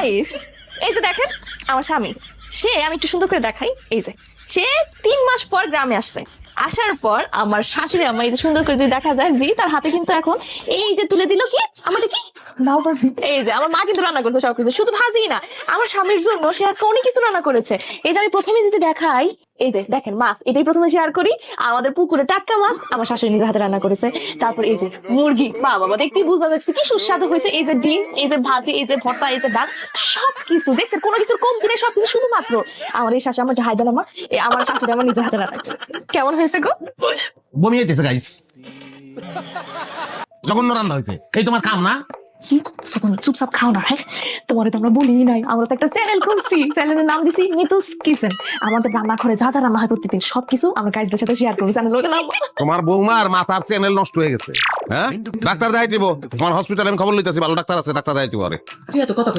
Guys এই যে দেখেন আমার স্বামী, সে আমি একটু সুন্দর করে দেখাই, এই যে সে 3 মাস পর গ্রামে আসছে। আসার পর আমার শাশুড়ি আম্মা এই যে সুন্দর করে যদি দেখা যায় জি তার হাতে কিন্তু এখন এই যে তুলে দিল কি আমাদের কি লাউ ভাজি। এই যে আমার মা কিন্তু রান্না করছে সবকিছু, শুধু ভাজি না আমার স্বামীর জন্য সে আর অনেক কিছু রান্না করেছে। এই যে আমি প্রথমে যদি দেখাই, এই যে দেখেন মাছ, এটাই প্রথমে শেয়ার করি, আমাদের পুকুরে টাটকা মাছ আমার শাশুড়ি নিজের হাতে রান্না করেছে। তারপর এই যে মুরগি, মা বাবা দেখতেই বোঝা যাচ্ছে কি সুস্বাদু হয়েছে। এই যে ডিম, এই যে ভাত, এই যে ভর্তা, এই যে ডাল, সবকিছু দেখছেন, কোনো কিছুর কমতি নেই, সবকিছু শুধুমাত্র আমার এই শাশু আমার হায়দার আমার আমার শাশুড়ি আমার নিজের হাতে রান্না করেছে। কেমন হয়েছে গো? বমি হইতেছে গাইস, জঘন্য রান্না হয়েছে। এই তোমার কাম না? কি করছো তুমি? চুপচাপ খাও না। হ্যাঁ তোমার তো আমরা বলি নাই, আমরা তো একটা চ্যানেল খুলছি, চ্যানেলের নাম দিছি মিতুস কিচেন। আমাদের রান্নাঘরে যা যা রান্না হয় প্রতিদিন সবকিছু আমরা গাইজদের সাথে শেয়ার করি চ্যানেলের নাম। তোমার বৌমার মাথার চ্যানেল নষ্ট হয়ে গেছে। হ্যাঁ, ডাক্তার দেখাই দিব। তোমার হসপিটালে আমি খবর লইতেছি, ভালো ডাক্তার আছে, ডাক্তার দেখাই দিব। আরে তুই এত কথা